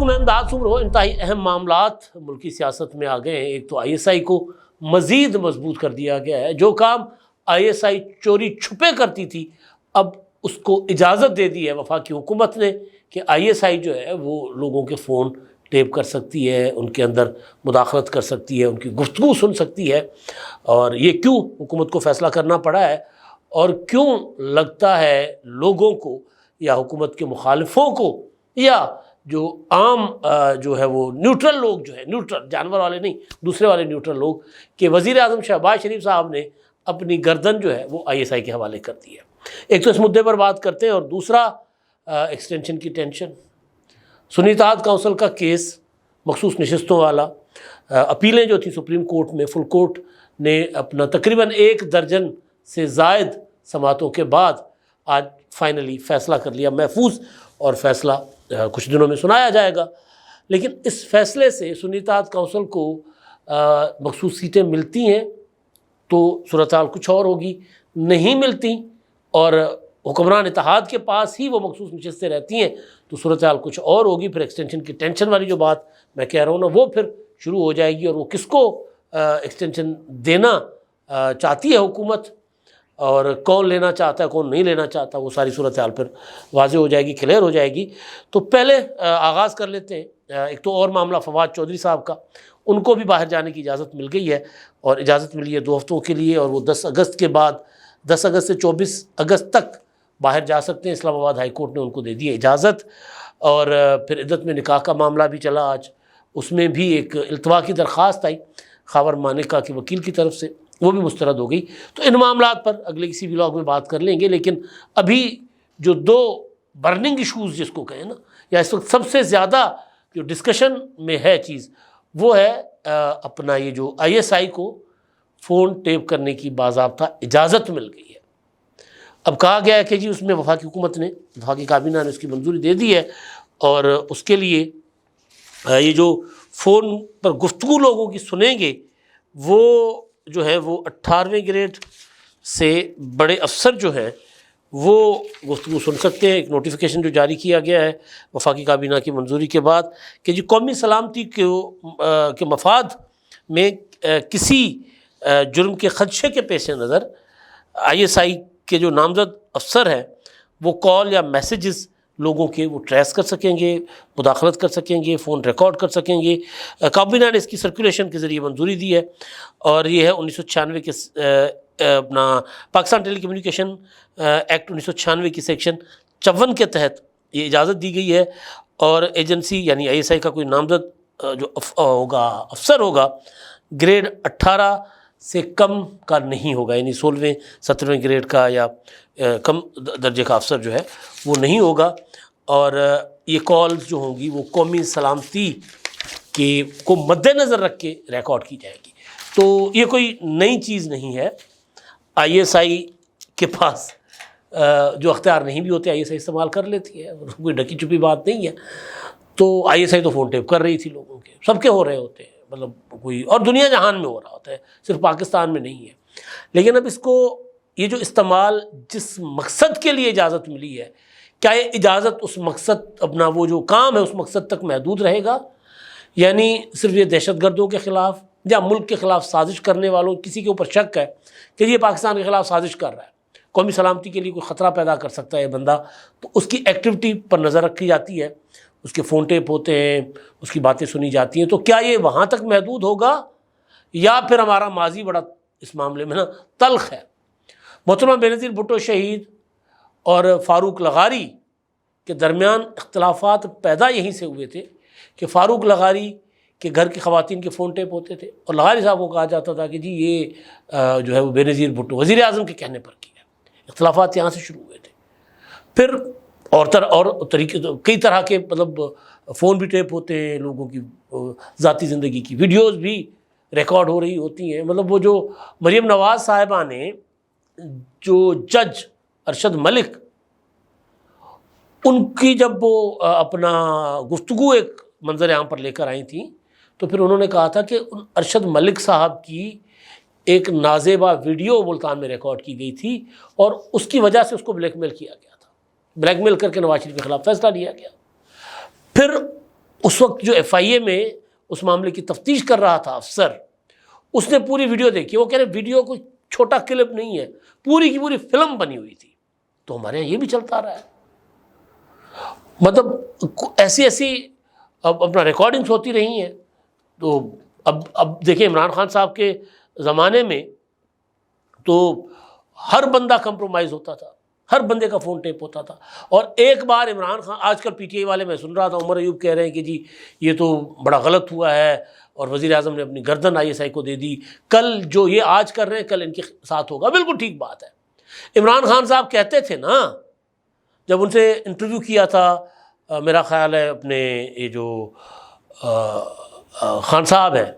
अस्सलामुअलैकुम, मैं अंदाज उम्र हो। इंतहाई अहम मामलात मुल्की सियासत में आ गए हैं। एक तो ISI को मज़ीद मजबूत कर दिया गया है। जो काम ISI चोरी छुपे करती थी, अब उसको इजाज़त दे दी है वफाकी हुकूमत ने कि ISI जो है वो लोगों के फ़ोन टेप कर सकती है, उनके अंदर मुदाखलत कर सकती है, उनकी गुफ्तगू सुन सकती है। और ये क्यों हुकूमत को फ़ैसला करना पड़ा है और क्यों लगता है लोगों को या हुकूमत के मुखालिफों को या जो आम जो है वो न्यूट्रल लोग जो है, न्यूट्रल जानवर वाले नहीं, दूसरे वाले न्यूट्रल लोग, कि वज़ीर आज़म शहबाज शरीफ साहब ने अपनी गर्दन जो है वो ISI के हवाले कर दी है। एक तो इस मुद्दे पर बात करते हैं और दूसरा एक्सटेंशन की टेंशन, सुन्नी इत्तेहाद काउंसिल का केस, मखसूस नशस्तों वाला, अपीलें जो थी सुप्रीम कोर्ट में, फुल कोर्ट ने अपना तकरीबन 1 दर्जन से ज़ायद समातों के बाद आज फाइनली फ़ैसला कर लिया महफूज, और फ़ैसला कुछ दिनों में सुनाया जाएगा। लेकिन इस फ़ैसले से सुन्नी इत्तेहाद काउंसिल को मखसूस सीटें मिलती हैं तो सूरत हाल कुछ और होगी, नहीं मिलती और हुक्मरान इत्तेहाद के पास ही वो मखसूस नशस्तें रहती हैं तो सूरत हाल कुछ और होगी। फिर एक्सटेंशन की टेंशन वाली जो बात मैं कह रहा हूँ ना, वो फिर शुरू हो जाएगी। और वो किसको एक्सटेंशन देना चाहती है हुकूमत और कौन लेना चाहता है, कौन नहीं लेना चाहता, वो सारी सूरत हाल फिर वाज़ेह हो जाएगी, क्लियर हो जाएगी। तो पहले आगाज़ कर लेते हैं एक तो और मामला फवाद चौधरी साहब का। उनको भी बाहर जाने की इजाज़त मिल गई है और इजाज़त मिली है 2 हफ्तों के लिए, और वो 10 अगस्त के बाद 10 अगस्त से 24 अगस्त तक बाहर जा सकते हैं। इस्लामाबाद हाई कोर्ट ने उनको दे दी है इजाज़त। और फिर इद्दत में निकाह का मामला भी चला आज, उसमें भी एक इल्तवा की दरख्वास्त आई खावर मानिका के वकील की तरफ से, वो भी मुस्तरद हो गई। तो इन मामलात पर अगले किसी व्लॉग में बात कर लेंगे। लेकिन अभी जो 2 बर्निंग इशूज़ जिसको कहें ना, या इस वक्त सबसे ज़्यादा जो डिस्कशन में है चीज़, वो है अपना ये जो ISI को फ़ोन टेप करने की बाज़ाब्ता इजाज़त मिल गई है। अब कहा गया है कि जी उसमें वफाकी हुकूमत ने, वफाकी काबीना ने उसकी मंजूरी दे दी है और उसके लिए ये जो फ़ोन पर गुफ्तगू लोगों की सुनेंगे वो जो है वो 18वें ग्रेड से बड़े अफसर जो हैं वो गुफ्तगू सुन सकते हैं। एक नोटिफिकेशन जो जारी किया गया है वफाकी काबीना की मंजूरी के बाद कि जी कौमी सलामती के मफाद में किसी जुर्म के खदशे के पेश नज़र ISI के जो नामज़द अफसर हैं वो कॉल या मैसेजेस लोगों के वो ट्रेस कर सकेंगे, मुदाखलत कर सकेंगे, फ़ोन रिकॉर्ड कर सकेंगे। काबीना ने इसकी सर्कुलेशन के ज़रिए मंजूरी दी है और ये है 1996 के अपना पाकिस्तान टेली कम्युनिकेशन एक्ट 1996 की सेक्शन 54 के तहत ये इजाज़त दी गई है। और एजेंसी यानी ISI का कोई नामज़द जो होगा अफसर होगा ग्रेड 18 से कम का नहीं होगा, यानी 16वें 17वें ग्रेड का या कम दर्जे का अफसर जो है वो नहीं होगा। और ये कॉल्स जो होंगी वो कौमी सलामती के को मद्देनज़र रख के रिकॉर्ड की जाएगी। तो ये कोई नई चीज़ नहीं है। ISI के पास जो अख्तियार नहीं भी होते ISI इस्तेमाल कर लेती है, कोई ढकी छुपी बात नहीं है। तो ISI तो फ़ोन टेप कर रही थी लोगों के, सबके हो रहे होते हैं, मतलब कोई और दुनिया जहान में हो रहा होता है, सिर्फ पाकिस्तान में नहीं है। लेकिन अब इसको ये जो इस्तेमाल जिस मकसद के लिए इजाज़त मिली है, क्या ये इजाज़त उस मकसद, अपना वो जो काम है उस मकसद तक महदूद रहेगा, यानी सिर्फ ये दहशतगर्दों के ख़िलाफ़ या मुल्क के ख़िलाफ़ साजिश करने वालों, किसी के ऊपर शक है कि ये पाकिस्तान के ख़िलाफ़ साजिश कर रहा है, कौमी सलामती के लिए कोई ख़तरा पैदा कर सकता है ये बंदा, तो उसकी एक्टिविटी पर नज़र रखी जाती है, उसके फ़ोन टेप होते हैं, उसकी बातें सुनी जाती हैं। तो क्या ये वहाँ तक महदूद होगा या फिर हमारा माजी बड़ा इस मामले में ना तल्ख है। मोहतरमा बेनज़ीर भुट्टो शहीद और फ़ारूक लगारी के दरमियान इख्तलाफात पैदा यहीं से हुए थे कि फ़ारूक लगारी के घर की ख़वातीन के फ़ोन टेप होते थे और लगारी साहब को कहा जाता था कि जी ये जो है वो बेनज़ीर भुट्टो वज़ीर आज़म के कहने पर किया। इख्तलाफात यहाँ से शुरू हुए थे। फिर और तरीके, कई तरह के, मतलब फ़ोन भी टेप होते हैं, लोगों की ज़ाती ज़िंदगी की वीडियोज़ भी रिकॉर्ड हो रही होती हैं। मतलब वो जो मरीम नवाज़ साहिबा ने जो जज अरशद मलिक, उनकी जब वो अपना गुफ्तगू एक मंजर आम पर लेकर आई थी तो फिर उन्होंने कहा था कि अरशद मलिक साहब की एक नाजेबा वीडियो मुल्तान में रिकॉर्ड की गई थी और उसकी वजह से उसको ब्लैकमेल किया गया था। ब्लैकमेल करके नवाज शरीफ के खिलाफ फैसला लिया गया। फिर उस वक्त जो FIA में उस मामले की तफ्तीश कर रहा था अफसर, उसने पूरी वीडियो देखी। वो कह रहे वीडियो कोई छोटा क्लिप नहीं है, पूरी की पूरी फिल्म बनी हुई थी। तो हमारे यहाँ ये भी चलता रहा है, मतलब ऐसी ऐसी अब अपना रिकॉर्डिंग्स होती रही हैं। तो अब देखिए इमरान खान साहब के ज़माने में तो हर बंदा कंप्रोमाइज़ होता था, हर बंदे का फ़ोन टेप होता था। और एक बार इमरान खान, आजकल PTI वाले, मैं सुन रहा था उमर अयूब कह रहे हैं कि जी ये तो बड़ा गलत हुआ है और वज़ीर आज़म ने अपनी गर्दन ISI को दे दी, कल जो ये आज कर रहे हैं कल इनके साथ होगा। बिल्कुल ठीक बात है। इमरान खान साहब कहते थे ना, जब उनसे इंटरव्यू किया था, मेरा ख़्याल है अपने ये जो खान साहब हैं,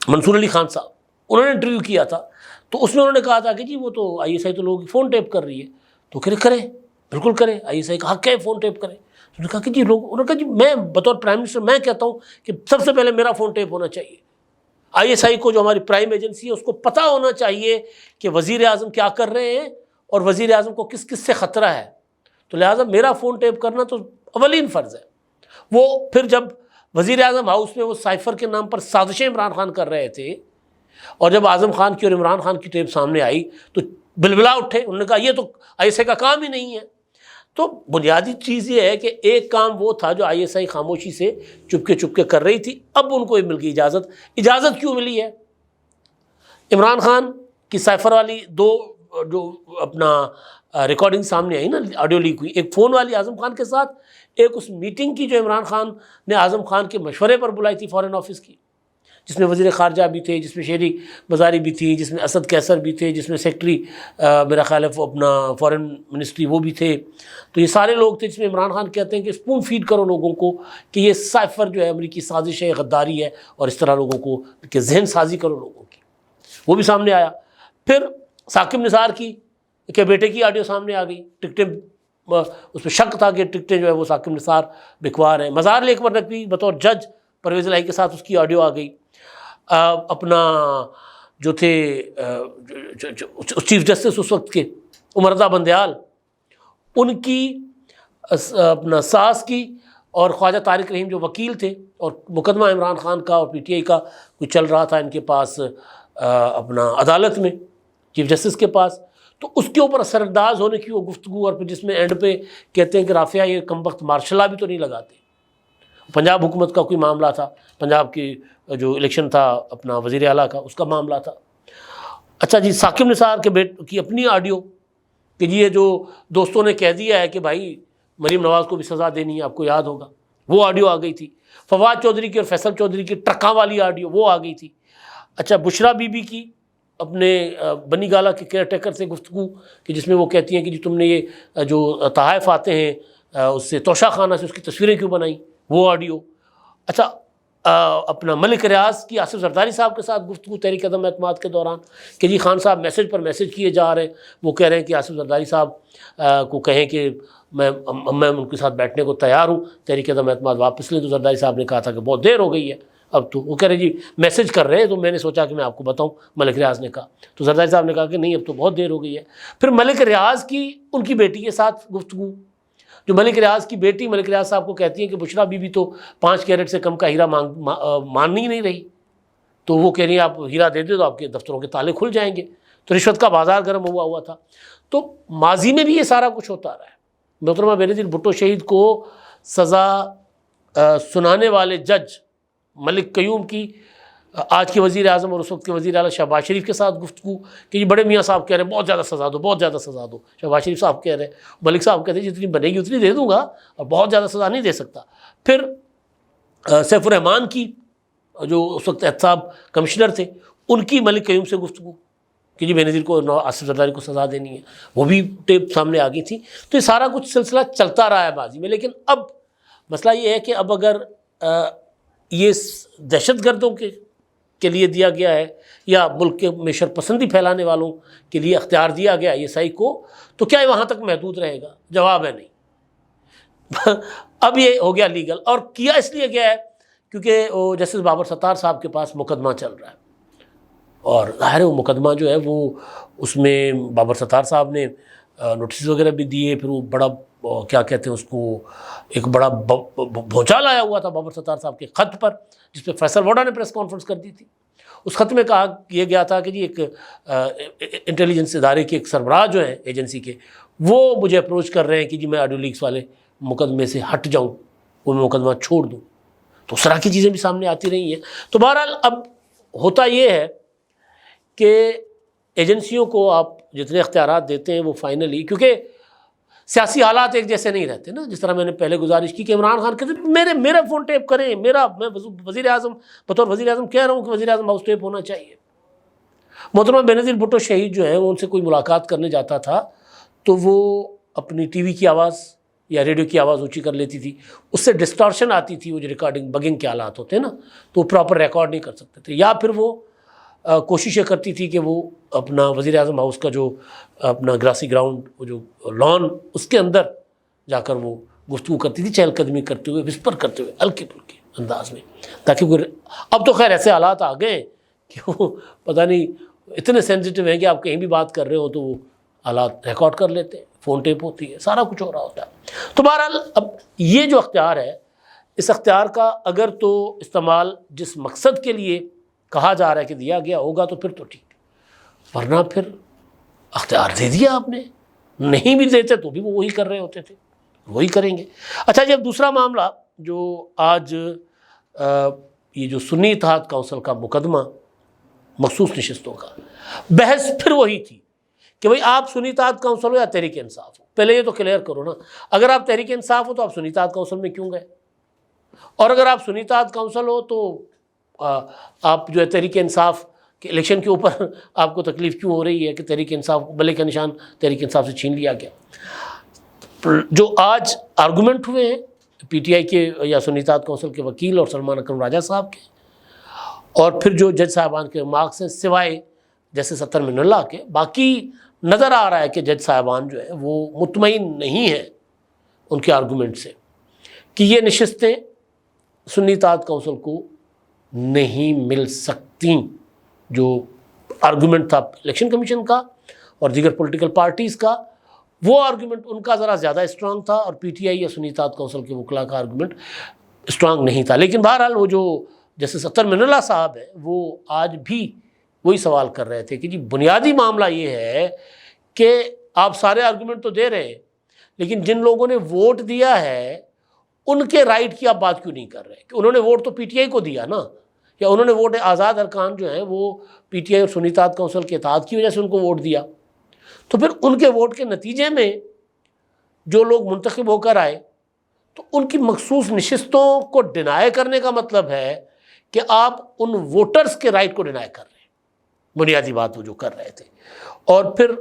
मंसूर अली खान साहब, उन्होंने इंटरव्यू किया था, तो उसमें उन्होंने कहा था कि जी वो तो ISI तो लोगों की फ़ोन टेप कर रही है। तो करें, बिल्कुल करें, ISI का हक़ है फ़ोन टेप करें। उन्होंने कहा कि जी लोग, उन्होंने कहा जी मैं बतौर प्राइम मिनिस्टर मैं कहता हूँ कि सबसे पहले मेरा फ़ोन टेप होना चाहिए। ISI को, जो हमारी प्राइम एजेंसी है, उसको पता होना चाहिए कि वज़ीर आज़म क्या कर रहे हैं और वज़ीर आज़म को किस किस से ख़तरा है। तो लिहाजा मेरा फ़ोन टेप करना तो अवलीन फ़र्ज़ है। वो फिर जब वज़ीर आज़म हाउस में वो साइफ़र के नाम पर साजिशें इमरान खान कर रहे थे, और जब आज़म खान की और इमरान खान की टेप सामने आई तो बिलबिला उठे। उन्होंने कहा ये तो ISI का काम ही नहीं है। तो बुनियादी चीज़ ये है कि एक काम वो था जो ISI खामोशी से चुपके कर रही थी, अब उनको मिल गई इजाज़त क्यों मिली है? इमरान खान की साइफ़र वाली दो जो अपना रिकॉर्डिंग सामने आई ना, ऑडियो लीक हुई, एक फ़ोन वाली आज़म खान के साथ, एक उस मीटिंग की जो इमरान खान ने आज़म खान के मशवरे पर बुलाई थी फ़ॉरेन ऑफिस की, जिसमें वज़ीर ख़ारजा भी थे, जिसमें शेरी मज़ारी भी थी, जिसमें असद कैसर भी थे, जिसमें सेक्रेटरी मेरा ख़्याल है अपना फ़ॉरेन मिनिस्ट्री वो भी थे। तो ये सारे लोग थे, जिसमें इमरान खान कहते हैं कि स्पून फीड करो लोगों को कि ये साइफ़र जो है अमरीकी साजिश है, गद्दारी है, और इस तरह लोगों को कि जहन साजी करो लोगों की। वो भी सामने आया। फिर साकिब निसार की के बेटे की ऑडियो सामने आ गई। टिकटें, उसमें शक था कि टिकटें जो है वो साकिब निसार बिकवा रहे हैं। मज़ार लेक पर नकवी बतौर जज परवेज़ इलाही के साथ उसकी ऑडियो आ गई। अपना जो थे चीफ जस्टिस उस वक्त के उमर रज़ा बंदयाल, उनकी अपना सास की, और ख्वाजा तारिक रहीम जो वकील थे, और मुकदमा इमरान खान का और PTI का कुछ चल रहा था इनके पास अपना अदालत में, चीफ जस्टिस के पास। तो उसके ऊपर असरअंदाज होने की वो गुफ्तगू, और फिर जिसमें एंड पे कहते हैं कि राफिया ये कमबख्त मार्शला भी तो नहीं लगाते। पंजाब हुकूमत का कोई मामला था, पंजाब की जो इलेक्शन था अपना वज़ीर आला का, उसका मामला था। अच्छा जी, साकिब निसार के बेटे की अपनी ऑडियो कि जी ये जो दोस्तों ने कह दिया है कि भाई मरीम नवाज़ को भी सज़ा देनी है, आपको याद होगा, वो ऑडियो आ गई थी। फवाद चौधरी की और फैसल चौधरी की ट्रका वाली ऑडियो वो आ गई थी। अच्छा, बुशरा बीबी की अपने बनी गाला के केयर टेकर से गुफ्तगू कि जिसमें वो कहती हैं कि जी तुमने ये जो तहाइफ आते हैं उससे तोशा खाना से उसकी तस्वीरें क्यों बनाई, वो ऑडियो। अच्छा, अपना मलिक रियाज की आसिफ जरदारी साहब के साथ गुफ्तगू तहरीक अदम एतमाद के दौरान कि जी खान साहब मैसेज पर मैसेज किए जा रहे हैं। वो कह रहे हैं कि आसिफ जरदारी साहब को कहें कि मैं उनके साथ बैठने को तैयार हूँ, तहरीक अदम एतमाद वापस लें। तो जरदारी साहब ने कहा था कि बहुत देर हो गई है अब तो। वो कह रहे जी मैसेज कर रहे हैं, तो मैंने सोचा कि मैं आपको बताऊं, मलिक रियाज ने कहा। तो जरदारी साहब ने कहा कि नहीं अब तो बहुत देर हो गई है। फिर मलिक रियाज की उनकी बेटी के साथ गुफ्तगू, जो मलिक रियाज की बेटी मलिक रियाज साहब को कहती हैं कि बुशरा बीबी तो 5 कैरेट से कम का हीरा मान ही नहीं रही। तो वो कह रही है आप हीरा दे दे तो आपके दफ्तरों के ताले खुल जाएंगे। तो रिश्वत का बाजार गर्म हुआ था। तो माजी में भी ये सारा कुछ होता रहा है। मोहतरमा बेनज़ीर भुट्टो शहीद को सज़ा सुनाने वाले जज मलिक कयूम की आज के वज़ीर आज़म और उस वक्त के वज़ीर आला शहबाज शरीफ के साथ गुफ्तगू कि जी बड़े मियाँ साहब कह रहे हैं बहुत ज़्यादा सज़ा दो, बहुत ज़्यादा सज़ा दो। शहबाज शरीफ साहब कह रहे हैं, मलिक साहब कहते हैं जितनी बनेगी उतनी दे दूँगा और बहुत ज़्यादा सज़ा नहीं दे सकता। फिर सैफुर रहमान की जो उस वक्त एहतसाब कमिश्नर थे, उनकी मलिक कयूम से गुफ्तगू कि जी बेनज़ीर को आसिफ जरदारी को सज़ा देनी है, वो भी टेप सामने आ गई थी। तो ये सारा कुछ सिलसिला चलता रहा है बाजी में। लेकिन अब मसला ये है कि अब अगर ये दहशत गर्दों के लिए दिया गया है या मुल्क में शरपसंदी फैलाने वालों के लिए अख्तियार दिया गया ISI को, तो क्या ये वहाँ तक महदूद रहेगा? जवाब है नहीं। अब ये हो गया लीगल, और किया इसलिए गया है क्योंकि जस्टिस बाबर सत्तार साहब के पास मुकदमा चल रहा है, और ज़ाहिर है वो मुकदमा जो है वो उसमें बाबर सत्तार साहब ने नोटिस वगैरह भी दिए, फिर वो बड़ा क्या कहते हैं उसको, एक बड़ा भौचाल आया हुआ था बाबर सत्तार साहब के ख़त पर, जिस पर फैसल वोडा ने प्रेस कॉन्फ्रेंस कर दी थी। उस ख़त में कहा यह गया था कि जी एक इंटेलिजेंस इदारे के एक सरबराह जो हैं एजेंसी के, वो मुझे अप्रोच कर रहे हैं कि जी मैं ऑडियो लीक्स वाले मुकदमे से हट जाऊँ, वो मैं मुकदमा छोड़ दूँ। तो उस तरह की चीज़ें भी सामने आती रही हैं। तो बहरहाल अब होता ये है कि एजेंसियों को आप जितने इख्तियार देते हैं वो फाइनली, क्योंकि सियासी हालात एक जैसे नहीं रहते ना, जिस तरह मैंने पहले गुजारिश की कि इमरान खान कहते मेरा फ़ोन टेप करें, मैं वज़ीर आज़म बतौर वज़ीर आज़म कह रहा हूँ कि वज़ीर आज़म हाउस टेप होना चाहिए। मोहतरमा बेनज़ीर भुट्टो शहीद जो है वो उनसे कोई मुलाकात करने जाता था तो वो अपनी टीवी की आवाज़ या रेडियो की आवाज़ ऊँची कर लेती थी, उससे डिस्टॉर्शन आती थी, वो जो रिकॉर्डिंग बगिंग के हालात होते हैं ना, तो वो प्रॉपर रिकॉर्ड नहीं कर सकते थे। या फिर वो कोशिशें करती थी कि वो अपना वज़ीर आज़म हाउस का जो अपना ग्रासी ग्राउंड, वो जो लॉन, उसके अंदर जाकर वो गुफ्तगू करती थी, चहलकदमी करते हुए, विस्पर करते हुए, हल्के फुल्के अंदाज में, ताकि वो, अब तो खैर ऐसे हालात आ गए कि वो पता नहीं इतने सेंसिटिव हैं कि आप कहीं भी बात कर रहे हो तो वो हालात रिकॉर्ड कर लेते हैं, फ़ोन टेप होती है, सारा कुछ हो रहा होता है। तो बहरहाल अब ये जो अख्तियार है, इस अख्तियार का अगर तो इस्तेमाल जिस मकसद के लिए कहा जा रहा है कि दिया गया होगा तो फिर तो ठीक, वरना फिर अख्तियार दे दिया आपने, नहीं भी देते तो भी वो वही कर रहे होते थे, वही करेंगे। अच्छा जी, अब दूसरा मामला जो आज ये जो सुन्नी इत्तेहाद काउंसिल का मुकदमा मखसूस नशिस्तों का, बहस फिर वही थी कि भाई आप सुन्नी इत्तेहाद काउंसिल हो या तहरीक इंसाफ हो। पहले ये तो क्लियर करो ना, अगर आप तहरीक इंसाफ हो तो आप सुन्नी इत्तेहाद काउंसिल में क्यों गए, और अगर आप सुन्नी इत्तेहाद काउंसिल हो तो आप जो है तहरीक इंसाफ के इलेक्शन के ऊपर आपको तकलीफ़ क्यों हो रही है कि तहरीक इंसाफ, बल्ले का निशान तहरीक इंसाफ से छीन लिया गया। जो आज आर्गूमेंट हुए हैं पीटीआई के या सुन्नी इत्तेहाद काउंसिल के वकील और सलमान अकरम राजा साहब के, और फिर जो जज साहबान के मार्क्स हैं, सिवाय जैसे सत्तर मिनल्ला के, बाकी नज़र आ रहा है कि जज साहबान जो है वो मुतमईन नहीं है उनके आर्गूमेंट से कि ये नशिस्तें सुन्नी इत्तेहाद काउंसिल को नहीं मिल सकती। जो आर्गूमेंट था इलेक्शन कमीशन का और दीगर पॉलिटिकल पार्टीज़ का, वो आर्गूमेंट उनका ज़रा ज़्यादा स्ट्रांग था और पीटीआई या सुन्नी इत्तेहाद काउंसिल के वकला का आर्गूमेंट स्ट्रांग नहीं था। लेकिन बहरहाल वो जो जैसे सत्तर मिनल्ला साहब है, वो आज भी वही सवाल कर रहे थे कि जी बुनियादी मामला ये है कि आप सारे आर्गूमेंट तो दे रहे हैं, लेकिन जिन लोगों ने वोट दिया है उनके राइट की आप बात क्यों नहीं कर रहे कि उन्होंने वोट तो पीटीआई को दिया ना, या उन्होंने वोट आज़ाद अरकान जो हैं वो पीटीआई और सुन्नी इत्तेहाद काउंसिल के इत्तेहाद की वजह से उनको वोट दिया, तो फिर उनके वोट के नतीजे में जो लोग मुंतखब होकर आए तो उनकी मखसूस नशिस्तों को डिनाई करने का मतलब है कि आप उन वोटर्स के राइट को डिनाई कर रहे हैं। बुनियादी बात वो जो कर रहे थे। और फिर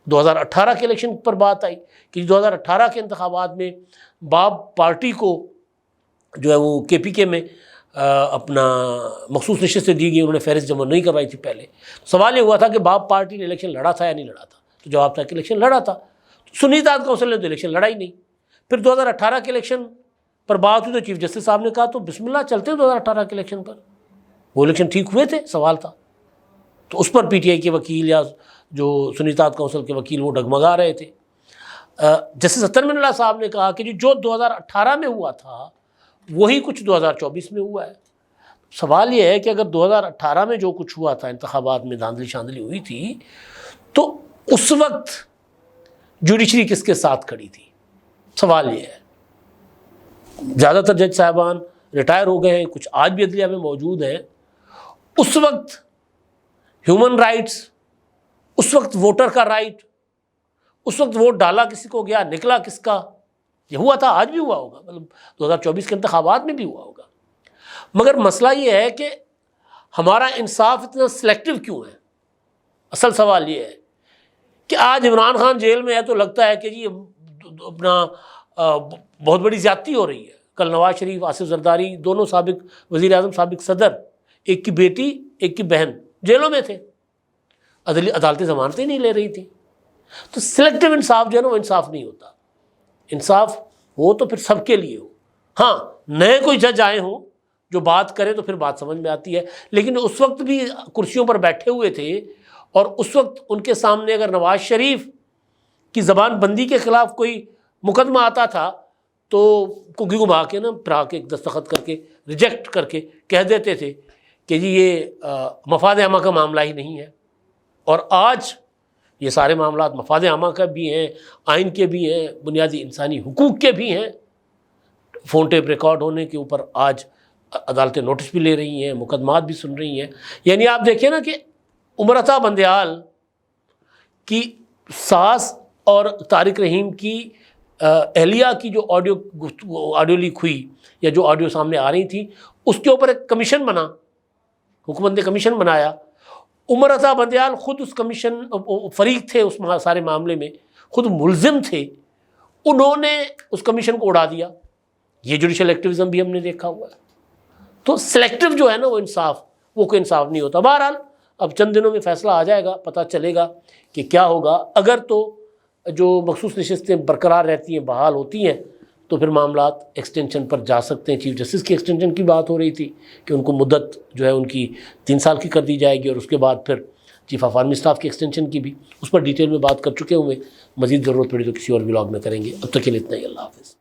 2018 के इलेक्शन पर बात आई कि 2018 के इंतखाबात में बाब पार्टी को जो है वो केपीके में अपना मखसूस नशिस्तें दी गई, उन्होंने फहरिस्त जमा नहीं करवाई थी पहले। सवाल ये हुआ था कि बाब पार्टी ने इलेक्शन लड़ा था या नहीं लड़ा था, तो जवाब था कि इलेक्शन लड़ा था। सुन्नी इत्तेहाद काउंसिल ने तो इलेक्शन लड़ा ही नहीं। फिर 2018 के इलेक्शन पर बात हुई तो चीफ जस्टिस साहब ने कहा तो बिस्मिल्लाह चलते हैं 2018 के इलेक्शन पर, वो इलेक्शन ठीक हुए थे, सवाल था। तो उस पर पीटीआई के वकील या जो सुन्नी इत्तेहाद काउंसिल के वकील वो डगमगा रहे थे। जस्टिस अत्तर मिनल्ला साहब ने कहा कि जो 2018 में हुआ था वही कुछ 2024 में हुआ है। सवाल ये है कि अगर 2018 में जो कुछ हुआ था, इंतखाबात में धांधली शांधली हुई थी, तो उस वक्त जुडिशरी किसके साथ खड़ी थी? सवाल ये है। ज़्यादातर जज साहबान रिटायर हो गए हैं, कुछ आज भी अदलिया में मौजूद हैं। उस वक्त ह्यूमन राइट्स, उस वक्त वोटर का राइट, उस वक्त वोट डाला किसी को गया, निकला किसका, ये हुआ था, आज भी हुआ होगा, मतलब 2024 के इंतखाबात में भी हुआ होगा। मगर मसला ये है कि हमारा इंसाफ इतना सिलेक्टिव क्यों है? असल सवाल ये है कि आज इमरान खान जेल में है तो लगता है कि जी अपना बहुत बड़ी ज़्यादती हो रही है। कल नवाज शरीफ, आसिफ जरदारी, दोनों साबिक वज़ीर आज़म, साबिक सदर, एक की बेटी एक की बहन जेलों में थे, अदालतें ज़मानतें नहीं ले रही थी। तो सिलेक्टिव इंसाफ जो है ना वो इंसाफ नहीं होता। इंसाफ हो तो फिर सबके लिए हो। हाँ, नए कोई जज आए हों जो बात करें तो फिर बात समझ में आती है, लेकिन उस वक्त भी कुर्सियों पर बैठे हुए थे और उस वक्त उनके सामने अगर नवाज शरीफ कि ज़बान बंदी के ख़िलाफ़ कोई मुकदमा आता था तो कुकी घुमा के ना फिरा के दस्तखत करके रिजेक्ट करके कह देते थे कि जी ये मफाद आमा का मामला ही नहीं है। और आज ये सारे मामलात मफाद आमा का भी हैं, आइन के भी हैं, बुनियादी इंसानी हुकूक के भी हैं। फ़ोन टेप रिकॉर्ड होने के ऊपर आज अदालतें नोटिस भी ले रही हैं, मुकदमात भी सुन रही हैं। यानी आप देखिए ना कि उमर अता बंदयाल की सास और तारिक रहीम की एहलिया की जो ऑडियो लीक हुई या जो ऑडियो सामने आ रही थी, उसके ऊपर एक कमीशन बना, हुकूमत ने कमीशन बनाया। उमर अता बंदयाल ख़ुद उस कमीशन फरीक थे, उस सारे मामले में ख़ुद मुलजिम थे। उन्होंने उस कमीशन को उड़ा दिया। ये जुडिशल एक्टिविज़म भी हमने देखा हुआ है। तो सिलेक्टिव जो है ना वो इंसाफ, वो कोई इंसाफ नहीं होता। बहरहाल अब चंद दिनों में फ़ैसला आ जाएगा, पता चलेगा कि क्या होगा। अगर तो जो मखसूस नशिस्तें बरकरार रहती हैं, बहाल होती हैं, तो फिर मामलात एक्सटेंशन पर जा सकते हैं। चीफ जस्टिस की एक्सटेंशन की बात हो रही थी कि उनको मुद्दत जो है उनकी 3 साल की कर दी जाएगी, और उसके बाद फिर चीफ ऑफ आर्मी स्टाफ की एक्सटेंशन की भी, उस पर डिटेल में बात कर चुके हुए। मज़ीद ज़रूरत पड़ी तो किसी और व्लॉग में करेंगे। अब तक के लिए इतना ही। अल्लाह हाफ़िज़।